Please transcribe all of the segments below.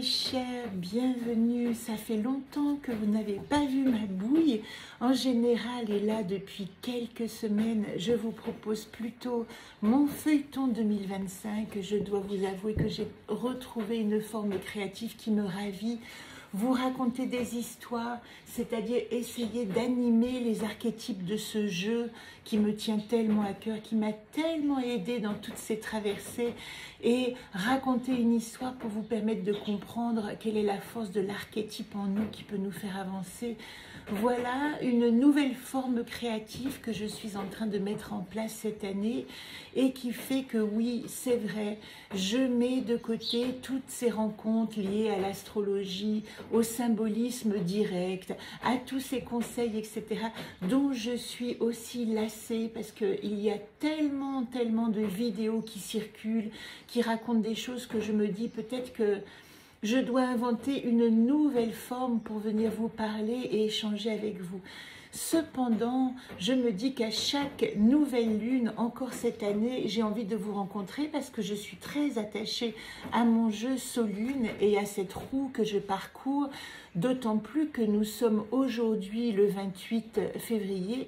mes chers, bienvenue. Ça fait longtemps que vous n'avez pas vu ma bouille. En général, et là depuis quelques semaines, je vous propose plutôt mon feuilleton 2025. Je dois vous avouer que j'ai retrouvé une forme créative qui me ravit. Vous raconter des histoires, c'est-à-dire essayer d'animer les archétypes de ce jeu qui me tient tellement à cœur, qui m'a tellement aidé dans toutes ces traversées, et raconter une histoire pour vous permettre de comprendre quelle est la force de l'archétype en nous qui peut nous faire avancer. Voilà une nouvelle forme créative que je suis en train de mettre en place cette année et qui fait que oui, c'est vrai, je mets de côté toutes ces rencontres liées à l'astrologie, au symbolisme direct, à tous ces conseils, etc., dont je suis aussi lassée parce qu'il y a tellement de vidéos qui circulent, qui racontent des choses que je me dis peut-être que je dois inventer une nouvelle forme pour venir vous parler et échanger avec vous. Cependant, je me dis qu'à chaque nouvelle lune, encore cette année, j'ai envie de vous rencontrer parce que je suis très attachée à mon jeu Solune et à cette roue que je parcours, d'autant plus que nous sommes aujourd'hui le 28 février,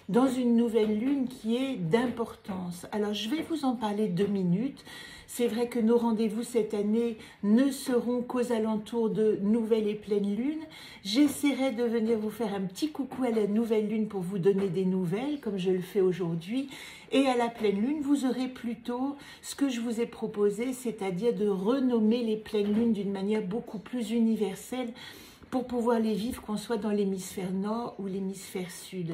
dans une nouvelle lune qui est d'importance. Alors, je vais vous en parler 2 minutes. C'est vrai que nos rendez-vous cette année ne seront qu'aux alentours de nouvelle et pleine lune. J'essaierai de venir vous faire un petit coucou à la nouvelle lune pour vous donner des nouvelles, comme je le fais aujourd'hui. Et à la pleine lune, vous aurez plutôt ce que je vous ai proposé, c'est-à-dire de renommer les pleines lunes d'une manière beaucoup plus universelle pour pouvoir les vivre, qu'on soit dans l'hémisphère nord ou l'hémisphère sud.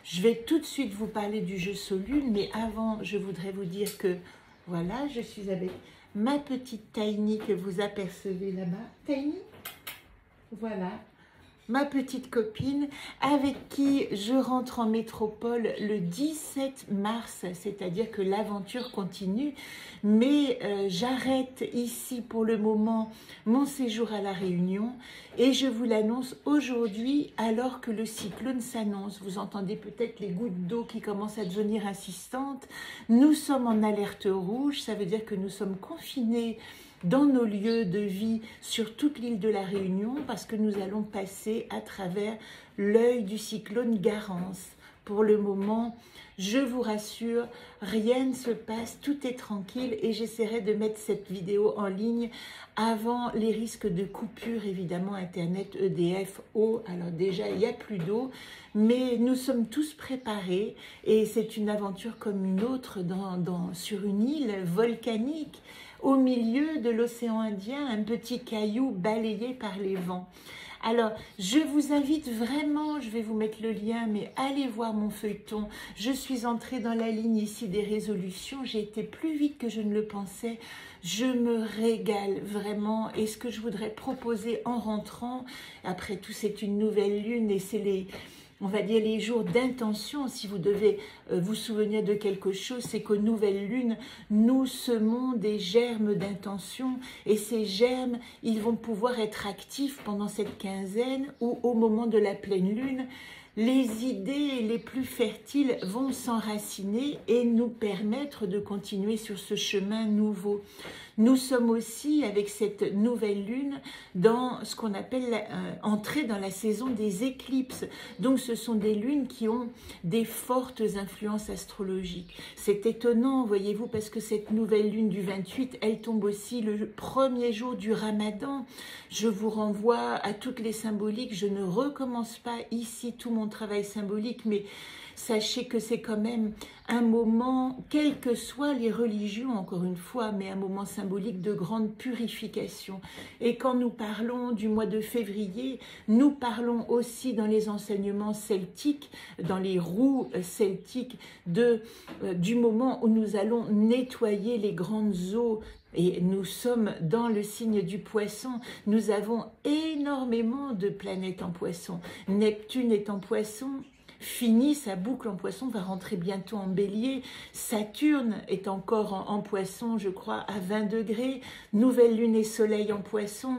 Je vais tout de suite vous parler du jeu Solune, mais avant, je voudrais vous dire que, voilà, je suis avec ma petite Tiny que vous apercevez là-bas. Tiny, voilà, ma petite copine avec qui je rentre en métropole le 17 mars, c'est-à-dire que l'aventure continue, mais j'arrête ici pour le moment mon séjour à La Réunion et je vous l'annonce aujourd'hui alors que le cyclone s'annonce. Vous entendez peut-être les gouttes d'eau qui commencent à devenir insistantes. Nous sommes en alerte rouge, ça veut dire que nous sommes confinés dans nos lieux de vie sur toute l'île de la Réunion parce que nous allons passer à travers l'œil du cyclone Garance. Pour le moment, je vous rassure, rien ne se passe, tout est tranquille et j'essaierai de mettre cette vidéo en ligne avant les risques de coupure, évidemment, Internet, EDF, eau. Alors déjà, il n'y a plus d'eau, mais nous sommes tous préparés et c'est une aventure comme une autre sur une île volcanique. Au milieu de l'océan Indien, un petit caillou balayé par les vents. Alors, je vous invite vraiment, je vais vous mettre le lien, mais allez voir mon feuilleton. Je suis entrée dans la ligne ici des résolutions, j'ai été plus vite que je ne le pensais. Je me régale vraiment et ce que je voudrais proposer en rentrant, après tout c'est une nouvelle lune et c'est on va dire les jours d'intention, si vous devez vous souvenir de quelque chose, c'est qu'aux nouvelles lunes, nous semons des germes d'intention et ces germes, ils vont pouvoir être actifs pendant cette quinzaine ou au moment de la pleine lune. Les idées les plus fertiles vont s'enraciner et nous permettre de continuer sur ce chemin nouveau. Nous sommes aussi, avec cette nouvelle lune, dans ce qu'on appelle entrer dans la saison des éclipses. Donc ce sont des lunes qui ont des fortes influences astrologiques. C'est étonnant, voyez-vous, parce que cette nouvelle lune du 28, elle tombe aussi le premier jour du Ramadan. Je vous renvoie à toutes les symboliques. Je ne recommence pas ici tout mon travail symbolique, mais sachez que c'est quand même un moment, quelles que soient les religions, encore une fois, mais un moment symbolique de grande purification. Et quand nous parlons du mois de février, nous parlons aussi dans les enseignements celtiques, dans les roues celtiques, du moment où nous allons nettoyer les grandes eaux. Et nous sommes dans le signe du poisson. Nous avons énormément de planètes en poisson. Neptune est en poisson. Fini sa boucle en poisson, va rentrer bientôt en bélier. Saturne est encore en poisson, je crois, à 20 degrés. Nouvelle lune et soleil en poisson.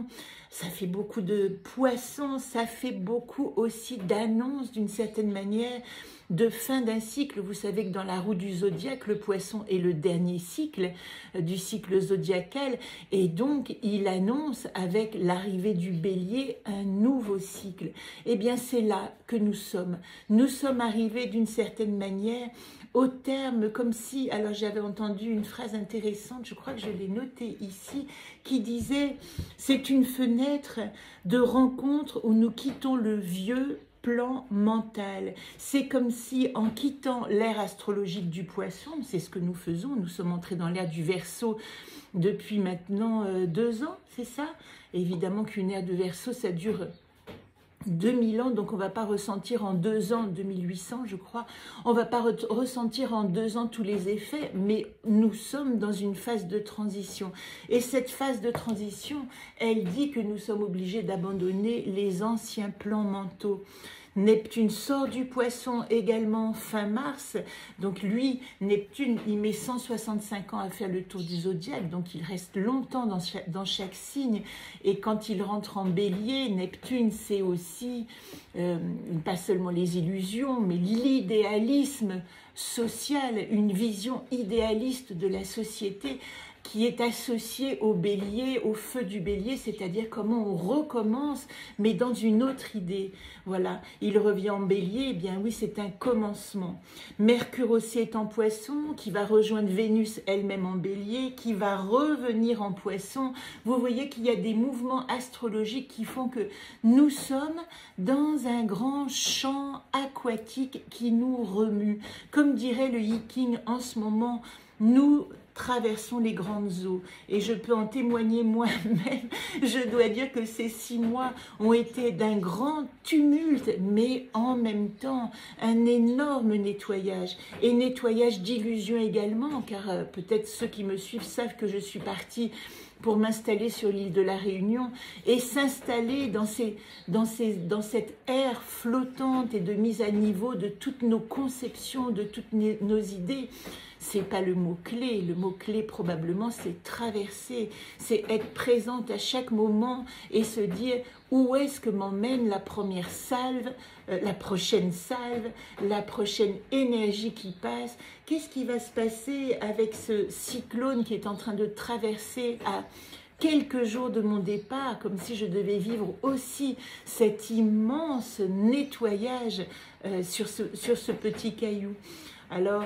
ça fait beaucoup de poissons, ça fait beaucoup aussi d'annonces d'une certaine manière de fin d'un cycle. Vous savez que dans la roue du zodiaque, le poisson est le dernier cycle du cycle zodiacal et donc il annonce avec l'arrivée du bélier un nouveau cycle. Eh bien c'est là que nous sommes. Nous sommes arrivés d'une certaine manière au terme, comme si, alors j'avais entendu une phrase intéressante, je crois que je l'ai notée ici, qui disait « c'est une fenêtre de rencontre où nous quittons le vieux plan mental ». C'est comme si en quittant l'ère astrologique du poisson, c'est ce que nous faisons, nous sommes entrés dans l'ère du Verseau depuis maintenant 2 ans, c'est ça? Évidemment qu'une ère de Verseau, ça dure 2000 ans, donc on ne va pas ressentir en 2 ans, 2800 je crois, on ne va pas ressentir en 2 ans tous les effets, mais nous sommes dans une phase de transition. Et cette phase de transition, elle dit que nous sommes obligés d'abandonner les anciens plans mentaux. Neptune sort du poisson également fin mars, donc lui, Neptune, il met 165 ans à faire le tour du zodiaque, donc il reste longtemps dans chaque signe, et quand il rentre en bélier, Neptune c'est aussi, pas seulement les illusions, mais l'idéalisme social, une vision idéaliste de la société, qui est associé au bélier, au feu du bélier, c'est-à-dire comment on recommence, mais dans une autre idée. Voilà, il revient en bélier, eh bien oui, c'est un commencement. Mercure aussi est en poisson, qui va rejoindre Vénus elle-même en bélier, qui va revenir en poisson. Vous voyez qu'il y a des mouvements astrologiques qui font que nous sommes dans un grand champ aquatique qui nous remue. Comme dirait le Yiking en ce moment, nous traversons les grandes eaux et je peux en témoigner moi-même. Je dois dire que ces 6 mois ont été d'un grand tumulte, mais en même temps un énorme nettoyage et nettoyage d'illusions également, car peut-être ceux qui me suivent savent que je suis partie pour m'installer sur l'île de la Réunion et s'installer dans cette ère flottante et de mise à niveau de toutes nos conceptions, de toutes nos idées. C'est pas le mot-clé. Le mot-clé, probablement, c'est traverser, c'est être présente à chaque moment et se dire où est-ce que m'emmène la première salve, la prochaine salve, la prochaine énergie qui passe. Qu'est-ce qui va se passer avec ce cyclone qui est en train de traverser à quelques jours de mon départ, comme si je devais vivre aussi cet immense nettoyage sur ce petit caillou. Alors,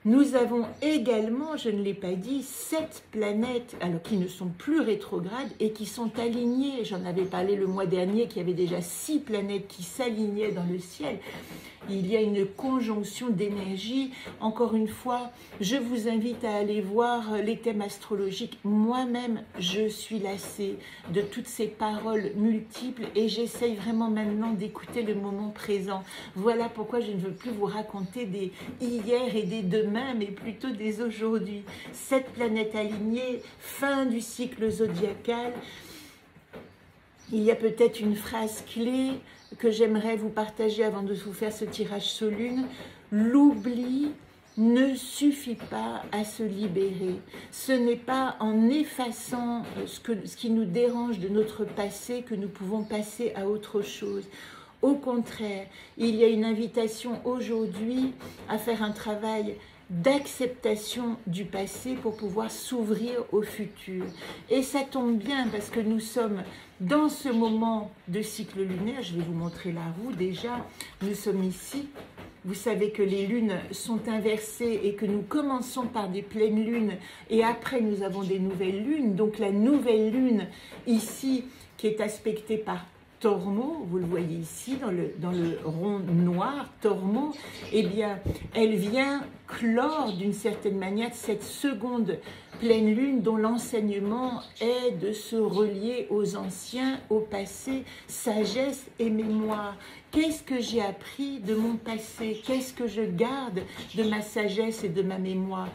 nous avons également, je ne l'ai pas dit, 7 planètes alors, qui ne sont plus rétrogrades et qui sont alignées. J'en avais parlé le mois dernier, qu'il y avait déjà 6 planètes qui s'alignaient dans le ciel. Il y a une conjonction d'énergie. Encore une fois, je vous invite à aller voir les thèmes astrologiques. Moi-même, je suis lassée de toutes ces paroles multiples et j'essaye vraiment maintenant d'écouter le moment présent. Voilà pourquoi je ne veux plus vous raconter des hier et des demain, mais plutôt des aujourd'hui. 7 planètes alignées, fin du cycle zodiacal. Il y a peut-être une phrase clé que j'aimerais vous partager avant de vous faire ce tirage sur lune. L'oubli ne suffit pas à se libérer. Ce n'est pas en effaçant ce qui nous dérange de notre passé que nous pouvons passer à autre chose. Au contraire, il y a une invitation aujourd'hui à faire un travail d'acceptation du passé pour pouvoir s'ouvrir au futur. Et ça tombe bien parce que nous sommes dans ce moment de cycle lunaire. Je vais vous montrer la roue déjà. Nous sommes ici. Vous savez que les lunes sont inversées et que nous commençons par des pleines lunes et après nous avons des nouvelles lunes. Donc la nouvelle lune ici qui est aspectée par Tormo, vous le voyez ici dans le rond noir, Tormo, eh bien, elle vient clore d'une certaine manière cette seconde pleine lune dont l'enseignement est de se relier aux anciens, au passé, sagesse et mémoire. Qu'est-ce que j'ai appris de mon passé? Qu'est-ce que je garde de ma sagesse et de ma mémoire?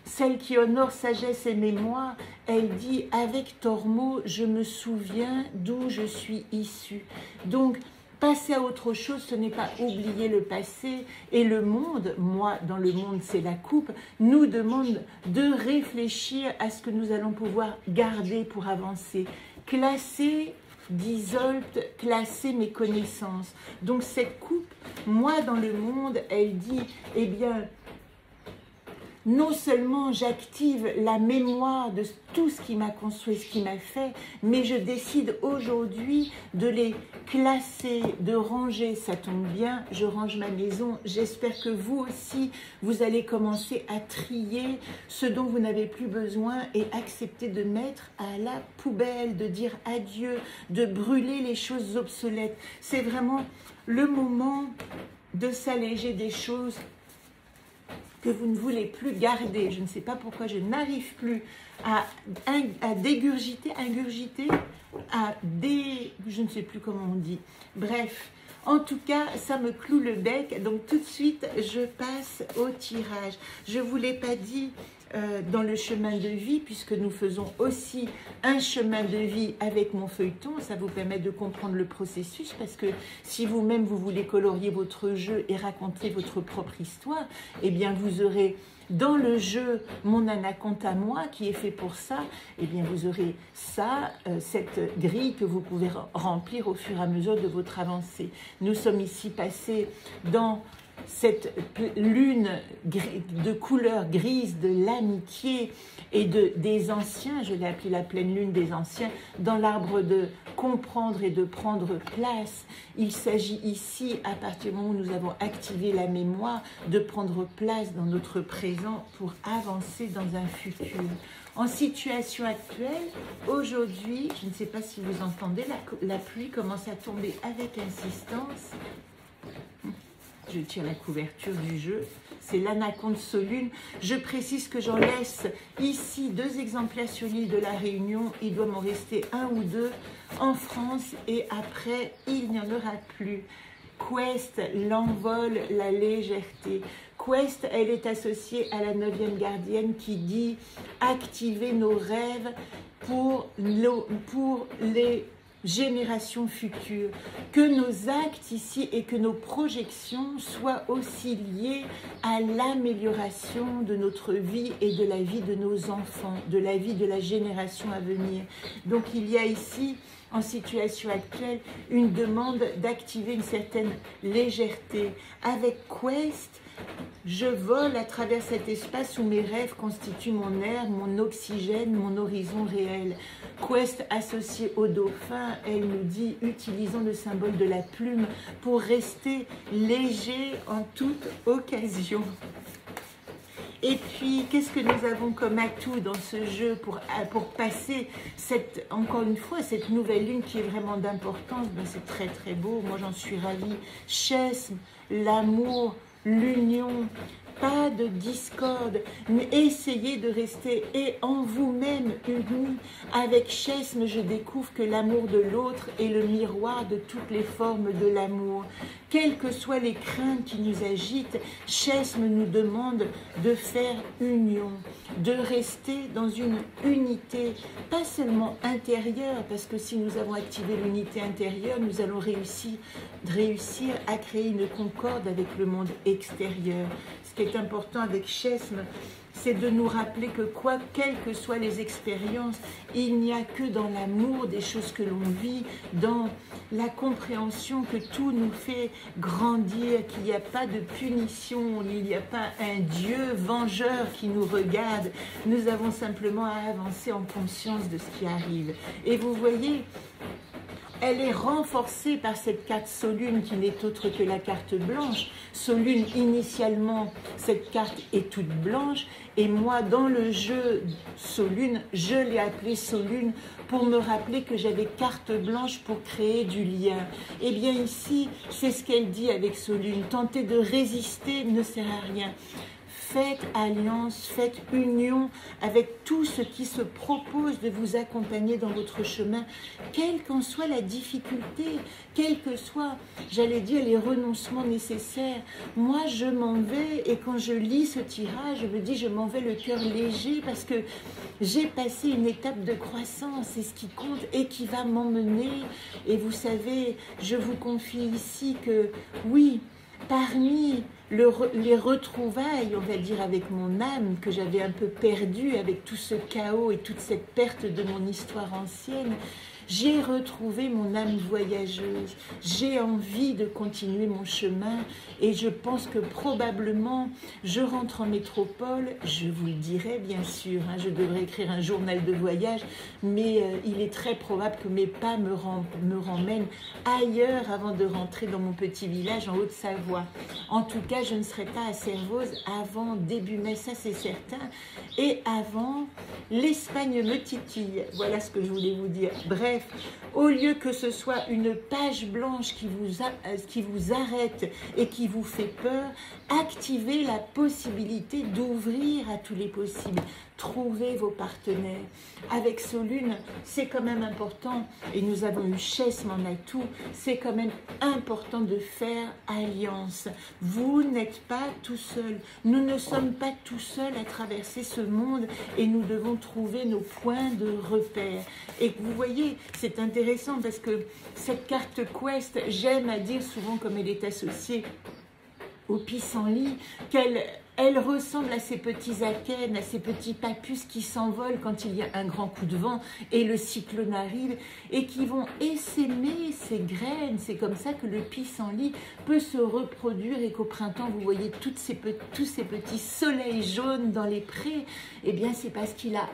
Celle qui honore sagesse et mémoire, elle dit « Avec Tormo, je me souviens d'où je suis issue ». Donc, passer à autre chose, ce n'est pas oublier le passé. Et le monde, moi, dans le monde, c'est la coupe, nous demande de réfléchir à ce que nous allons pouvoir garder pour avancer. Classer dissolved, classer mes connaissances. Donc cette coupe, moi dans le monde, elle dit, eh bien, non seulement j'active la mémoire de tout ce qui m'a construit, ce qui m'a fait, mais je décide aujourd'hui de les classer, de ranger. Ça tombe bien, je range ma maison. J'espère que vous aussi, vous allez commencer à trier ce dont vous n'avez plus besoin et accepter de mettre à la poubelle, de dire adieu, de brûler les choses obsolètes. C'est vraiment le moment de s'alléger des choses que vous ne voulez plus garder. Je ne sais pas pourquoi je n'arrive plus à dégurgiter, ingurgiter, je ne sais plus comment on dit. Bref, en tout cas, ça me cloue le bec. Donc tout de suite, je passe au tirage. Je ne vous l'ai pas dit dans le chemin de vie, puisque nous faisons aussi un chemin de vie avec mon feuilleton. Ça vous permet de comprendre le processus, parce que si vous-même vous voulez colorier votre jeu et raconter votre propre histoire, eh bien vous aurez dans le jeu Mon Anaconte à moi, qui est fait pour ça, eh bien vous aurez ça, cette grille que vous pouvez remplir au fur et à mesure de votre avancée. Nous sommes ici passés dans cette lune de couleur grise de l'amitié et des anciens, je l'ai appelée la pleine lune des anciens, dans l'arbre de comprendre et de prendre place. Il s'agit ici, à partir du moment où nous avons activé la mémoire, de prendre place dans notre présent pour avancer dans un futur. En situation actuelle, aujourd'hui, je ne sais pas si vous entendez, la pluie commence à tomber avec insistance. Je tire la couverture du jeu, c'est l'Anaconte Solune. Je précise que j'en laisse ici 2 exemplaires sur l'île de la Réunion. Il doit m'en rester 1 ou 2 en France et après, il n'y en aura plus. Quest, l'envol, la légèreté. Quest, elle est associée à la 9e gardienne qui dit activer nos rêves pour les générations futures, que nos actes ici et que nos projections soient aussi liées à l'amélioration de notre vie et de la vie de nos enfants, de la vie de la génération à venir. Donc il y a ici, en situation actuelle, une demande d'activer une certaine légèreté. Avec Quest, je vole à travers cet espace où mes rêves constituent mon air, mon oxygène, mon horizon réel. Quest associé au dauphin, elle nous dit, utilisons le symbole de la plume pour rester léger en toute occasion. Et puis, qu'est-ce que nous avons comme atout dans ce jeu pour passer, encore une fois, cette nouvelle lune qui est vraiment d'importance? Ben, c'est très très beau, moi j'en suis ravie. Chesme, l'amour, l'union, pas de discorde, mais essayez de rester en vous-même unis. Avec Chesme, je découvre que l'amour de l'autre est le miroir de toutes les formes de l'amour. Quelles que soient les craintes qui nous agitent, Chesme nous demande de faire union, de rester dans une unité, pas seulement intérieure, parce que si nous avons activé l'unité intérieure, nous allons réussir à créer une concorde avec le monde extérieur. Ce qui est important avec Chesme, c'est de nous rappeler que quelles que soient les expériences, il n'y a que dans l'amour des choses que l'on vit, dans la compréhension que tout nous fait grandir, qu'il n'y a pas de punition, il n'y a pas un Dieu vengeur qui nous regarde. Nous avons simplement à avancer en conscience de ce qui arrive. Et vous voyez, elle est renforcée par cette carte Solune qui n'est autre que la carte blanche. Solune, initialement, cette carte est toute blanche. Et moi, dans le jeu Solune, je l'ai appelée Solune pour me rappeler que j'avais carte blanche pour créer du lien. Et bien ici, c'est ce qu'elle dit avec Solune. Tenter de résister ne sert à rien. Faites alliance, faites union avec tout ce qui se propose de vous accompagner dans votre chemin, quelle qu'en soit la difficulté, quels que soient, j'allais dire, les renoncements nécessaires. Moi, je m'en vais et quand je lis ce tirage, je me dis, je m'en vais le cœur léger parce que j'ai passé une étape de croissance, c'est ce qui compte et qui va m'emmener. Et vous savez, je vous confie ici que oui, parmi les retrouvailles, on va dire, avec mon âme que j'avais un peu perdue avec tout ce chaos et toute cette perte de mon histoire ancienne. J'ai retrouvé mon âme voyageuse, j'ai envie de continuer mon chemin et je pense que probablement je rentre en métropole, je vous le dirai bien sûr, hein, je devrais écrire un journal de voyage, mais il est très probable que mes pas me ramènent ailleurs avant de rentrer dans mon petit village en Haute-Savoie. En tout cas, je ne serai pas à Servoz avant début mai, ça c'est certain, et avant l'Espagne me titille, voilà ce que je voulais vous dire. Bref, au lieu que ce soit une page blanche qui vous arrête et qui vous fait peur, activez la possibilité d'ouvrir à tous les possibles. Trouvez vos partenaires. Avec Solune, c'est quand même important, et nous avons eu Chess Manatou, c'est quand même important de faire alliance. Vous n'êtes pas tout seul. Nous ne sommes pas tout seuls à traverser ce monde et nous devons trouver nos points de repère. Et vous voyez, c'est intéressant parce que cette carte Quest, j'aime à dire souvent comme elle est associée au pissenlit, elle ressemble à ces petits akènes, à ces petits papus qui s'envolent quand il y a un grand coup de vent et le cyclone arrive et qui vont essaimer ces graines. C'est comme ça que le pissenlit peut se reproduire et qu'au printemps, vous voyez tous ces petits soleils jaunes dans les prés. Eh bien, c'est parce qu'il a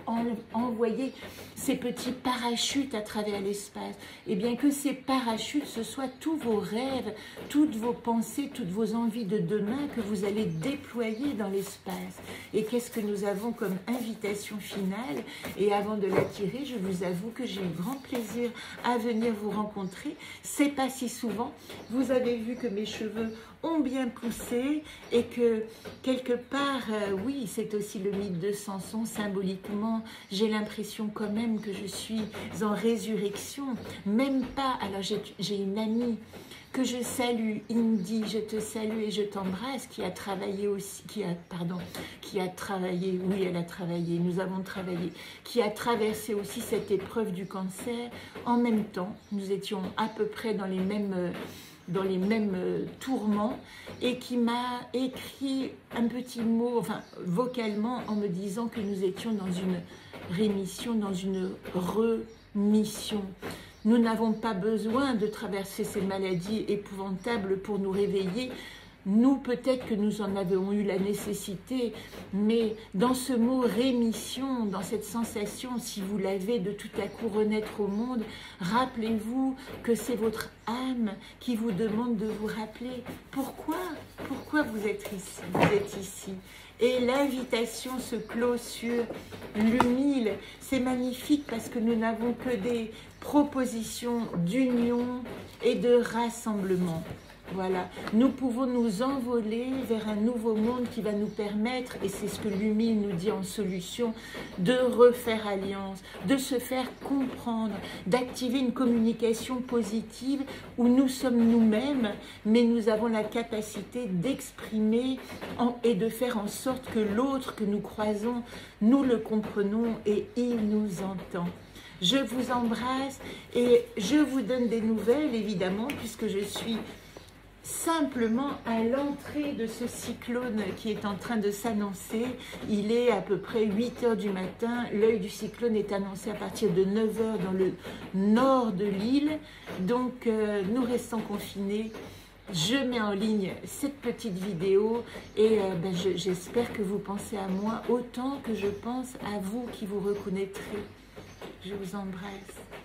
envoyé ces petits parachutes à travers l'espace. Eh bien, que ces parachutes, ce soient tous vos rêves, toutes vos pensées, toutes vos envies de demain que vous allez déployer dans l'espace. Et qu'est-ce que nous avons comme invitation finale? Et avant de la tirer, je vous avoue que j'ai eu grand plaisir à venir vous rencontrer. C'est pas si souvent. Vous avez vu que mes cheveux ont bien poussé et que quelque part, oui, c'est aussi le mythe de Samson. Symboliquement, j'ai l'impression quand même que je suis en résurrection. Même pas. Alors j'ai une amie que je salue, Indy, je te salue et je t'embrasse, qui a travaillé aussi, qui a travaillé, oui, elle a travaillé, nous avons travaillé, qui a traversé aussi cette épreuve du cancer. En même temps, nous étions à peu près dans les mêmes tourments, et qui m'a écrit un petit mot, enfin vocalement, en me disant que nous étions dans une rémission, dans une remission. Nous n'avons pas besoin de traverser ces maladies épouvantables pour nous réveiller. Nous, peut-être que nous en avons eu la nécessité, mais dans ce mot rémission, dans cette sensation, si vous l'avez, de tout à coup renaître au monde, rappelez-vous que c'est votre âme qui vous demande de vous rappeler pourquoi vous êtes ici. Vous êtes ici. Et l'invitation se clôt sur l'humile. C'est magnifique parce que nous n'avons que des propositions d'union et de rassemblement. Voilà, nous pouvons nous envoler vers un nouveau monde qui va nous permettre, et c'est ce que l'humile nous dit en solution, de refaire alliance, de se faire comprendre, d'activer une communication positive où nous sommes nous-mêmes, mais nous avons la capacité d'exprimer et de faire en sorte que l'autre que nous croisons, nous le comprenons et il nous entend. Je vous embrasse et je vous donne des nouvelles, évidemment, puisque je suis simplement à l'entrée de ce cyclone qui est en train de s'annoncer. Il est à peu près 8 h du matin. L'œil du cyclone est annoncé à partir de 9 h dans le nord de l'île. Donc nous restons confinés. Je mets en ligne cette petite vidéo et j'espère que vous pensez à moi autant que je pense à vous qui vous reconnaîtrez. Je vous embrasse.